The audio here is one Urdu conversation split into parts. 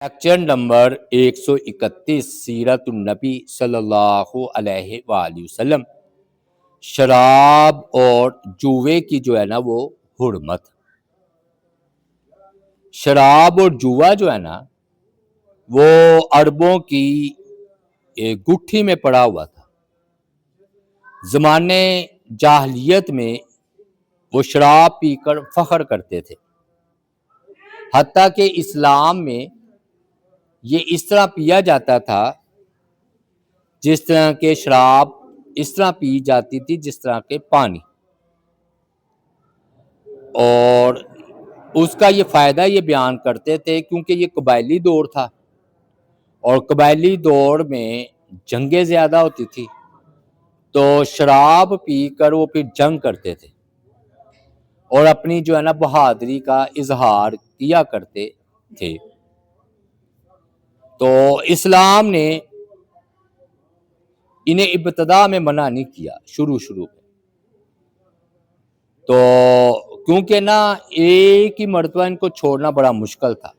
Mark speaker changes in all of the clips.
Speaker 1: لیکچر نمبر 131 سیرت النبی صلی اللہ علیہ وآلہ وسلم، شراب اور جوے کی جو ہے نا وہ حرمت۔ شراب اور جوا جو ہے نا وہ عربوں کی گٹھی میں پڑا ہوا تھا۔ زمانے جاہلیت میں وہ شراب پی کر فخر کرتے تھے، حتیٰ کہ اسلام میں یہ اس طرح پیا جاتا تھا جس طرح کے شراب اس طرح پی جاتی تھی جس طرح کے پانی، اور اس کا یہ فائدہ یہ بیان کرتے تھے کیونکہ یہ قبائلی دور تھا، اور قبائلی دور میں جنگیں زیادہ ہوتی تھی، تو شراب پی کر وہ پھر جنگ کرتے تھے اور اپنی جو ہے نا بہادری کا اظہار کیا کرتے تھے۔ تو اسلام نے انہیں ابتدا میں منع نہیں کیا، شروع میں تو کیونکہ نا ایک ہی مرتبہ ان کو چھوڑنا بڑا مشکل تھا،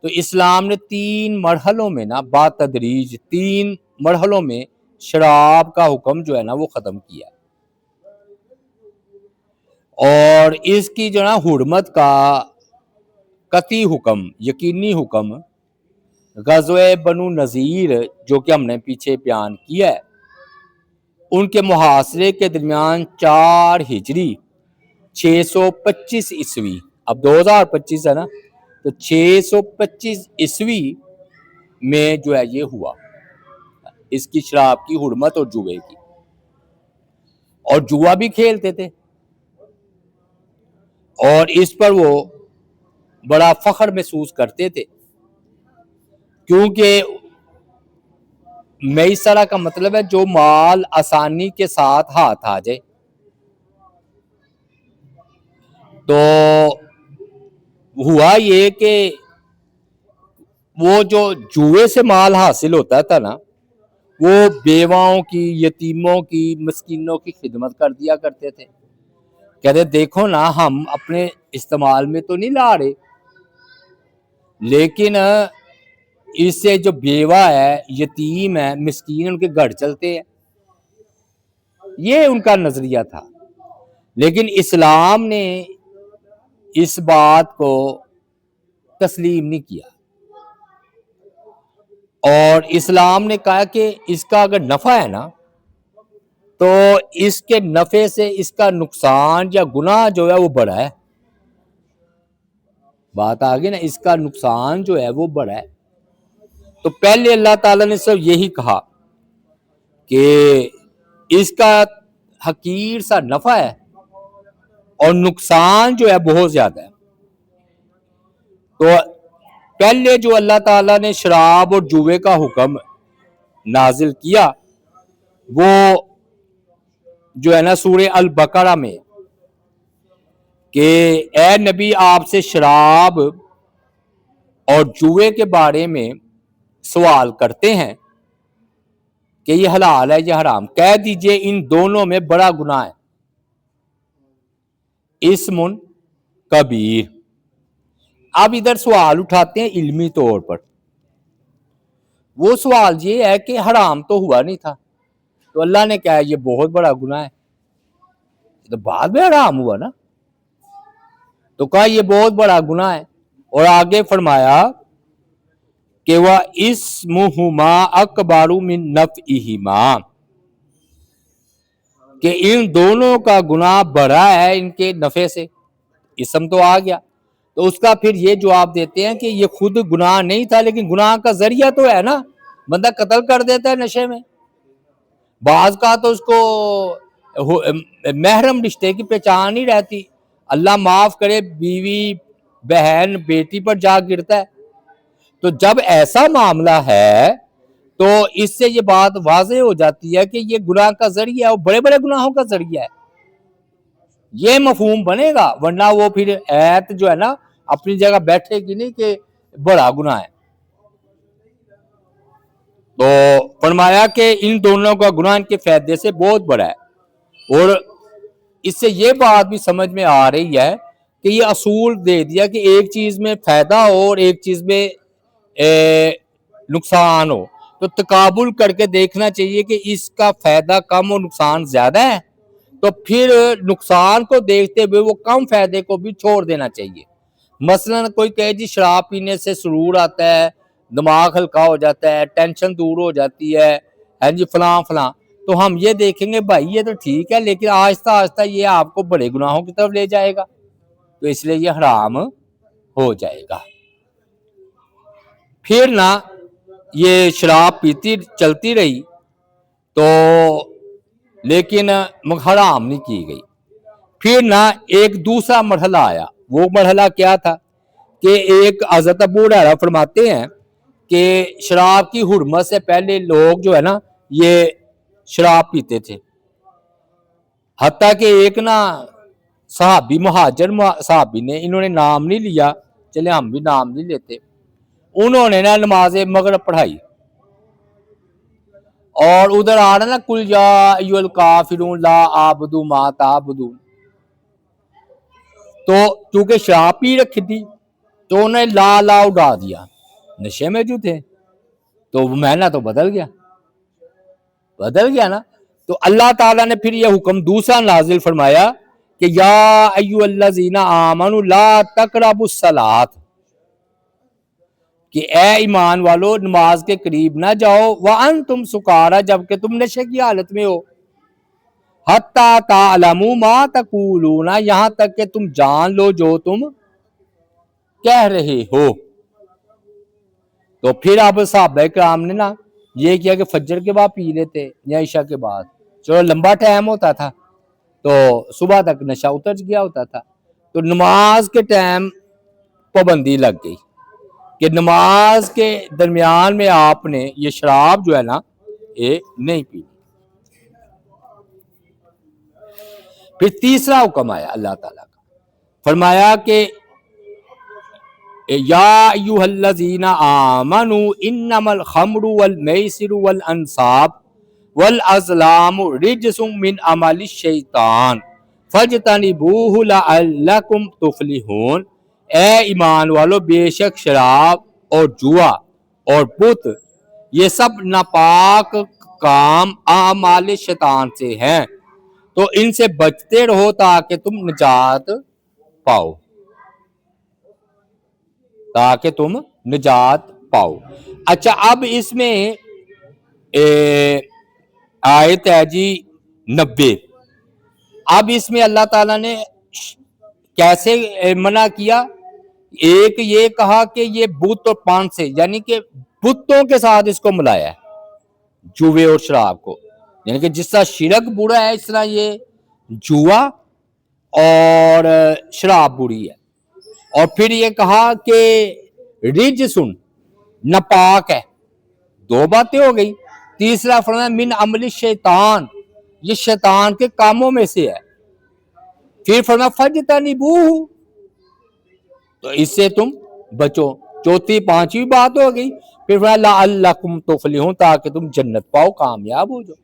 Speaker 1: تو اسلام نے 3 مرحلوں میں نا بتدریج 3 مرحلوں میں شراب کا حکم جو ہے نا وہ ختم کیا، اور اس کی جو ہے نا حرمت کا قطعی حکم، یقینی حکم غزوہ بنو نذیر جو کہ ہم نے پیچھے بیان کیا ہے، ان کے محاصرے کے درمیان 4 ہجری 625 عیسوی، اب 2025 ہے نا، تو 625 عیسوی میں جو ہے یہ ہوا اس کی شراب کی حرمت اور جوے کی، اور جوا بھی کھیلتے تھے اور اس پر وہ بڑا فخر محسوس کرتے تھے، کیونکہ میسرہ کا مطلب ہے جو مال آسانی کے ساتھ ہاتھ آ جائے۔ تو ہوا یہ کہ وہ جو جوئے سے مال حاصل ہوتا تھا نا وہ بیواؤں کی، یتیموں کی، مسکینوں کی خدمت کر دیا کرتے تھے، کہتے دیکھو نا ہم اپنے استعمال میں تو نہیں لا رہے، لیکن اس سے جو بیوہ ہے، یتیم ہے، مسکین، ان کے گھر چلتے ہیں، یہ ان کا نظریہ تھا۔ لیکن اسلام نے اس بات کو تسلیم نہیں کیا، اور اسلام نے کہا کہ اس کا اگر نفع ہے نا تو اس کے نفع سے اس کا نقصان یا گناہ جو ہے وہ بڑا ہے۔ بات آگے نا، اس کا نقصان جو ہے وہ بڑا ہے۔ تو پہلے اللہ تعالیٰ نے صرف یہی کہا کہ اس کا حقیر سا نفع ہے اور نقصان جو ہے بہت زیادہ ہے۔ تو پہلے جو اللہ تعالیٰ نے شراب اور جوے کا حکم نازل کیا وہ جو ہے نا سورہ البقرہ میں، کہ اے نبی آپ سے شراب اور جوے کے بارے میں سوال کرتے ہیں کہ یہ حلال ہے یا حرام، کہہ دیجئے ان دونوں میں بڑا گناہ ہے، اسم کبیر۔ اب ادھر سوال اٹھاتے ہیں علمی طور پر، وہ سوال یہ ہے کہ حرام تو ہوا نہیں تھا، تو اللہ نے کہا یہ بہت بڑا گناہ ہے، تو بعد میں حرام ہوا نا، تو کہا یہ بہت بڑا گناہ ہے، اور آگے فرمایا کہ وَإِسْمُهُمَا أَكْبَرُ مِن نَفْعِهِمَا، کہ ان دونوں کا گناہ بڑا ہے ان کے نفع سے۔ اسم تو آ گیا، تو اس کا پھر یہ جواب دیتے ہیں کہ یہ خود گناہ نہیں تھا، لیکن گناہ کا ذریعہ تو ہے نا، بندہ قتل کر دیتا ہے نشے میں، بعض کا تو اس کو محرم رشتے کی پہچان نہیں رہتی، اللہ معاف کرے بیوی، بہن، بیٹی پر جا گرتا ہے، تو جب ایسا معاملہ ہے تو اس سے یہ بات واضح ہو جاتی ہے کہ یہ گناہ کا ذریعہ ہے، اور بڑے بڑے گناہوں کا ذریعہ ہے، یہ مفہوم بنے گا، ورنہ وہ پھر ایت جو ہے نا اپنی جگہ بیٹھے گی نہیں کہ بڑا گناہ ہے۔ تو فرمایا کہ ان دونوں کا گناہ ان کے فائدے سے بہت بڑا ہے، اور اس سے یہ بات بھی سمجھ میں آ رہی ہے کہ یہ اصول دے دیا کہ ایک چیز میں فائدہ ہو اور ایک چیز میں نقصان ہو تو تقابل کر کے دیکھنا چاہیے کہ اس کا فائدہ کم اور نقصان زیادہ ہے، تو پھر نقصان کو دیکھتے ہوئے وہ کم فائدے کو بھی چھوڑ دینا چاہیے۔ مثلا کوئی کہے جی شراب پینے سے سرور آتا ہے، دماغ ہلکا ہو جاتا ہے، ٹینشن دور ہو جاتی ہے جی فلاں فلاں، تو ہم یہ دیکھیں گے بھائی یہ تو ٹھیک ہے لیکن آہستہ آہستہ یہ آپ کو بڑے گناہوں کی طرف لے جائے گا، تو اس لیے یہ حرام ہو جائے گا۔ پھر نہ یہ شراب پیتی چلتی رہی تو لیکن حرام نہیں کی گئی۔ پھر نہ ایک دوسرا مرحلہ آیا، وہ مرحلہ کیا تھا کہ ایک حضرت ابو ہریرہ فرماتے ہیں کہ شراب کی حرمت سے پہلے لوگ جو ہے نا یہ شراب پیتے تھے، حتیٰ کہ ایک نا صحابی مہاجر صحابی نے، انہوں نے نام نہیں لیا، چلے ہم بھی نام نہیں لیتے، انہوں نے نا نماز مغرب پڑھائی اور ادھر آ رہا نا کل یا ایھا الکافرون لا اعبد ما تعبدون، تو چونکہ شراب پی رکھی تھی تو انہیں لا اڑا دیا، نشے میں جو تھے تو معنی تو بدل گیا نا۔ تو اللہ تعالیٰ نے پھر یہ حکم دوسرا نازل فرمایا کہ یا ایھا الذین آمنوا لا تقربوا الصلاۃ، کہ اے ایمان والو نماز کے قریب نہ جاؤ، وانتم سکارا، جبکہ تم نشے کی حالت میں ہو، حتی تعلموا ما تقولون، یہاں تک کہ تم جان لو جو تم کہہ رہے ہو۔ تو پھر اب صحابہ کرام نے نا یہ کیا کہ فجر کے بعد پی لیتے یا عشاء کے بعد، چلو لمبا ٹائم ہوتا تھا تو صبح تک نشہ اتر گیا ہوتا تھا، تو نماز کے ٹائم پابندی لگ گئی کہ نماز کے درمیان میں آپ نے یہ شراب جو ہے نا یہ نہیں پی۔ پھر تیسرا حکم آیا اللہ تعالیٰ کا، فرمایا کہ یا ایھا الذین آمنوا انما الخمر والمیسر والانصاب والازلام رجس من عمل الشیطان فاجتنبوہ لعلکم تفلحون، اے ایمان والو بے شک شراب اور جوا اور بت یہ سب ناپاک کام اعمال شیطان سے ہیں، تو ان سے بچتے رہو تاکہ تم نجات پاؤ۔ اچھا اب اس میں آیت ہے جی 90، اب اس میں اللہ تعالیٰ نے کیسے منع کیا؟ ایک یہ کہا کہ یہ بت اور پان سے، یعنی کہ بتوں کے ساتھ اس کو ملایا ہے جوے اور شراب کو، یعنی کہ جس طرح شرک برا ہے اس طرح یہ جوا اور شراب بری ہے۔ اور پھر یہ کہا کہ رجسن ناپاک ہے، دو باتیں ہو گئی۔ تیسرا فرمایا من عمل شیطان، یہ شیطان کے کاموں میں سے ہے۔ پھر فرمایا فجتنبوہ، تو اس سے تم بچو۔ چوتھی پانچویں بات ہو گئی۔ پھر فرمایا لعلکم تفلحون، تاکہ تم جنت پاؤ، کامیاب ہو جاؤ۔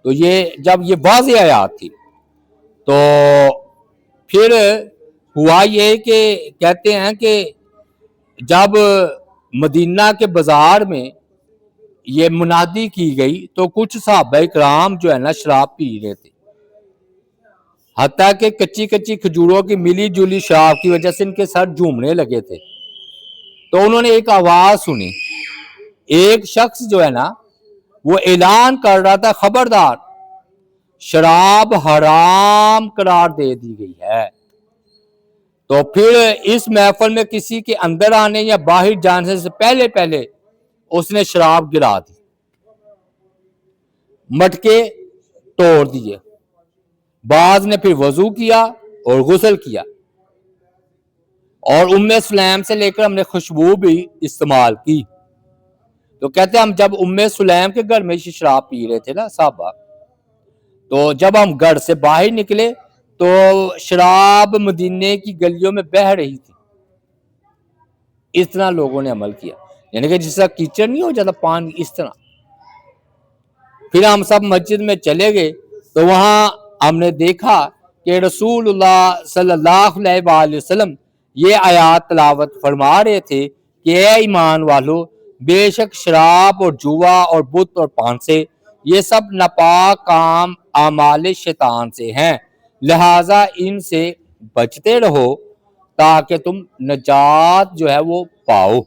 Speaker 1: تو یہ جب یہ واضح آیات تھی تو پھر ہوا یہ کہ کہتے ہیں کہ جب مدینہ کے بازار میں یہ منادی کی گئی تو کچھ صحابہ کرام جو ہے نا شراب پی رہے تھے، حتیٰ کہ کچی کچی کھجوروں کی ملی جلی شراب کی وجہ سے ان کے سر جھومنے لگے تھے۔ تو انہوں نے ایک آواز سنی، ایک شخص جو ہے نا وہ اعلان کر رہا تھا خبردار شراب حرام قرار دے دی گئی ہے۔ تو پھر اس محفل میں کسی کے اندر آنے یا باہر جانے سے پہلے اس نے شراب گرا دی، مٹکے توڑ دیے، بعض نے پھر وضو کیا اور غسل کیا، اور سلیم سے لے کر ہم نے خوشبو بھی استعمال کی۔ تو کہتے ہیں ہم جب سلیم کے گھر میں شراب پی رہے تھے نا صحابہ، تو جب ہم گھر سے باہر نکلے تو شراب مدینے کی گلیوں میں بہہ رہی تھی، اس طرح لوگوں نے عمل کیا، یعنی کہ جس طرح کیچڑ نہیں ہو جاتا پانی، اس طرح۔ پھر ہم سب مسجد میں چلے گئے تو وہاں ہم نے دیکھا کہ رسول اللہ صلی اللہ علیہ وآلہ وسلم یہ آیات تلاوت فرما رہے تھے کہ اے ایمان والو بے شک شراب اور جوا اور بت اور پانسے یہ سب ناپاک کام اعمال شیطان سے ہیں، لہٰذا ان سے بچتے رہو تاکہ تم نجات جو ہے وہ پاؤ۔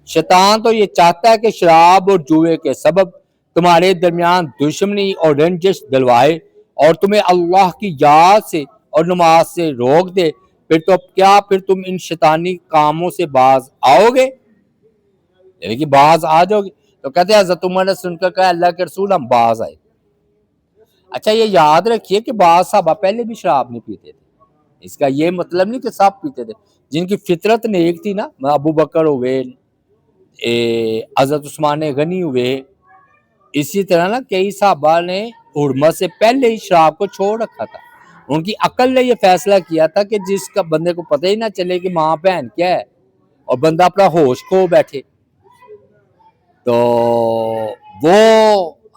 Speaker 1: شیطان تو یہ چاہتا ہے کہ شراب اور جوئے کے سبب تمہارے درمیان دشمنی اور رنجش دلوائے اور تمہیں اللہ کی یاد سے اور نماز سے روک دے، پھر تم ان شیطانی کاموں سے باز آؤ گے؟ یعنی کہ باز آ جاؤ گے۔ تو کہتے ہیں حضرت عمر نے سن کر کہا اللہ کے رسول ہم باز آئے۔ اچھا یہ یاد رکھیے کہ بعض صحابہ پہلے بھی شراب نہیں پیتے تھے، اس کا یہ مطلب نہیں کہ سب پیتے تھے، جن کی فطرت نیک تھی نا، ابو بکر ہوئے، حضرت عثمان غنی ہوئے، اسی طرح نا کئی صحابہ نے حرمت سے پہلے ہی شراب کو چھوڑ رکھا تھا۔ ان کی عقل نے یہ فیصلہ کیا تھا کہ جس کا بندے کو پتہ ہی نہ چلے کہ ماں بہن کیا ہے اور بندہ اپنا ہوش کھو بیٹھے تو وہ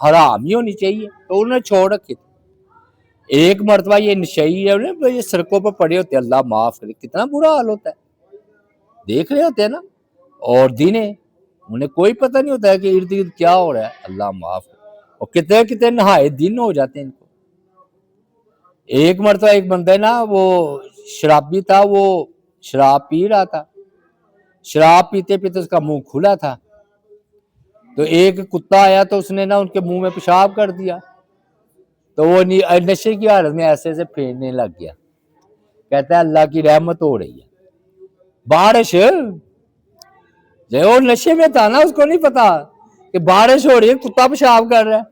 Speaker 1: حرام ہی ہونی چاہیے، تو انہوں نے چھوڑ رکھے تھے۔ ایک مرتبہ یہ نشئی ہے یہ سڑکوں پر پڑے ہوتے، اللہ معاف کرے کتنا برا حال ہوتا ہے، دیکھ رہے ہوتے ہیں نا، اور دینے انہیں کوئی پتہ نہیں ہوتا ہے کہ ارد گرد کیا ہو رہا ہے، اللہ معاف کرے، اور کتنے کتنے نہائے دن ہو جاتے ہیں ان کو۔ ایک مرتبہ ایک بندہ نا وہ شرابی تھا، وہ شراب پی رہا تھا، شراب پیتے پیتے اس کا منہ کھلا تھا، تو ایک کتا آیا تو اس نے نا ان کے منہ میں پیشاب کر دیا، تو وہ نشے کی حالت میں ایسے ایسے پھیرنے لگ گیا، کہتا ہے اللہ کی رحمت ہو رہی ہے، بارش جو وہ نشے میں تھا نا اس کو نہیں پتا کہ بارش ہو رہی ہے، کتا پیشاب کر رہا ہے،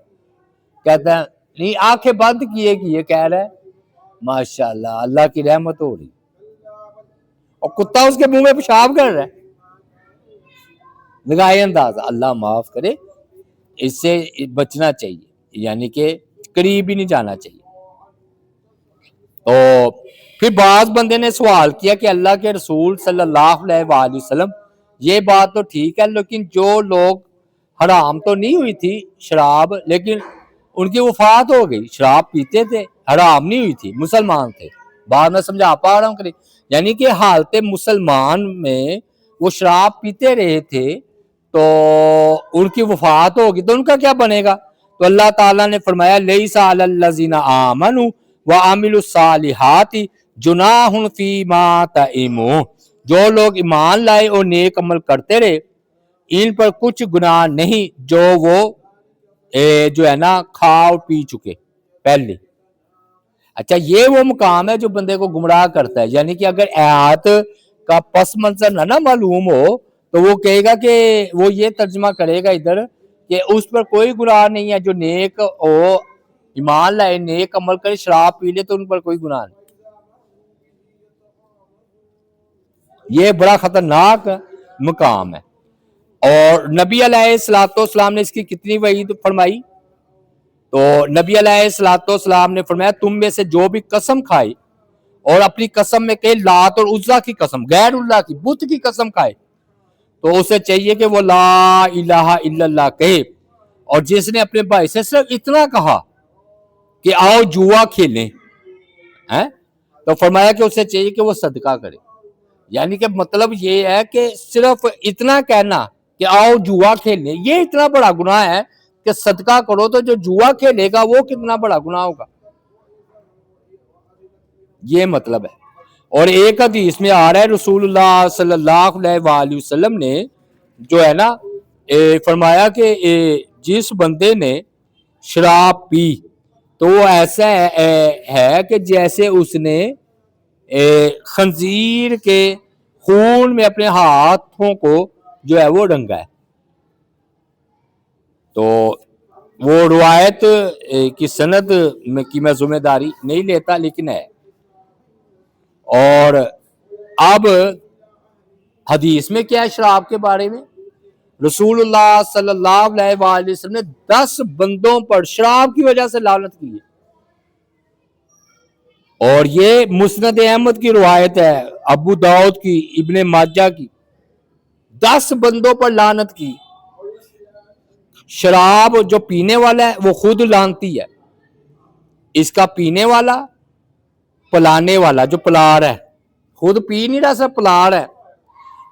Speaker 1: کہتا ہے نہیں آنکھیں بند کیے کہہ رہا ہے ماشاءاللہ اللہ کی رحمت ہو رہی، اور کتا اس کے منہ میں پیشاب کر رہا ہے، لگائے اندازہ، اللہ معاف کرے، اس سے بچنا چاہیے، یعنی کہ قریب ہی نہیں جانا چاہیے۔ تو پھر بعض بندے نے سوال کیا کہ اللہ کے رسول صلی اللہ علیہ وآلہ وسلم یہ بات تو ٹھیک ہے، لیکن جو لوگ حرام تو نہیں ہوئی تھی شراب، لیکن ان کی وفات ہو گئی، شراب پیتے تھے، حرام نہیں ہوئی تھی، مسلمان تھے، بعد میں سمجھا پا رہا ہوں کرے، یعنی کہ حالت مسلمان میں وہ شراب پیتے رہے تھے تو ان کی وفات ہوگی تو ان کا کیا بنے گا؟ تو اللہ تعالیٰ نے فرمایا لیس علی الذین آمنوا وعملوا الصالحات جناح فیما طعموا، جو لوگ ایمان لائے اور نیک عمل کرتے رہے ان پر کچھ گناہ نہیں جو وہ جو ہے نا کھا اور پی چکے پہلے۔ اچھا یہ وہ مقام ہے جو بندے کو گمراہ کرتا ہے، یعنی کہ اگر آیات کا پس منظر نہ معلوم ہو تو وہ کہے گا کہ وہ یہ ترجمہ کرے گا ادھر کہ اس پر کوئی گناہ نہیں ہے، جو نیک ہو ایمان لائے نیک عمل کرے شراب پی لے تو ان پر کوئی گناہ نہیں۔ یہ بڑا خطرناک مقام ہے، اور نبی علیہ السلام نے اس کی کتنی وعید فرمائی؟ تو نبی علیہ السلام نے فرمایا تم میں سے جو بھی قسم کھائے اور اپنی قسم میں کہے لات اور عزا کی قسم، غیر اللہ کی بت کی قسم کھائے، تو اسے چاہیے کہ وہ لا الہ الا اللہ کہے، اور جس نے اپنے بھائی سے صرف اتنا کہا کہ آؤ جوا کھیلیں تو فرمایا کہ اسے چاہیے کہ وہ صدقہ کرے، یعنی کہ مطلب یہ ہے کہ صرف اتنا کہنا کہ آؤ جوا کھیلیں یہ اتنا بڑا گناہ ہے کہ صدقہ کرو، تو جو جوا کھیلے گا وہ کتنا بڑا گناہ ہوگا، یہ مطلب ہے۔ اور ایک حدیث میں آ رہا ہے رسول اللہ صلی اللہ علیہ وآلہ وسلم نے جو ہے نا فرمایا کہ جس بندے نے شراب پی تو وہ ایسا ہے کہ جیسے اس نے خنزیر کے خون میں اپنے ہاتھوں کو جو ہے وہ رنگا ہے۔ تو وہ روایت کی سند کی میں ذمہ داری نہیں لیتا لیکن ہے۔ اور اب حدیث میں کیا ہے شراب کے بارے میں؟ رسول اللہ صلی اللہ علیہ وآلہ وسلم نے 10 بندوں پر شراب کی وجہ سے لعنت کی ہے، اور یہ مسند احمد کی روایت ہے، ابو داؤد کی، ابن ماجہ کی، 10 بندوں پر لعنت کی۔ شراب جو پینے والا ہے وہ خود لعنتی ہے، اس کا پینے والا، پلانے والا جو پلا رہا ہے، خود پی نہیں رہا سب پلا رہا ہے،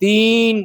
Speaker 1: 3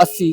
Speaker 1: 80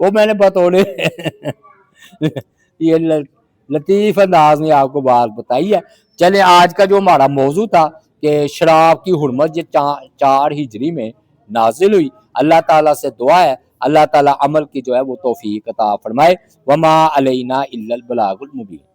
Speaker 1: وہ میں نے بطور یہ لطیف انداز میں آپ کو بات بتائی ہے. چلے آج کا جو ہمارا موضوع تھا کہ شراب کی حرمت یہ 4 ہجری میں نازل ہوئی. اللہ تعالیٰ سے دعا ہے اللہ تعالیٰ عمل کی جو ہے وہ توفیق عطا فرمائے. وما علینا الا البلاغ المبین.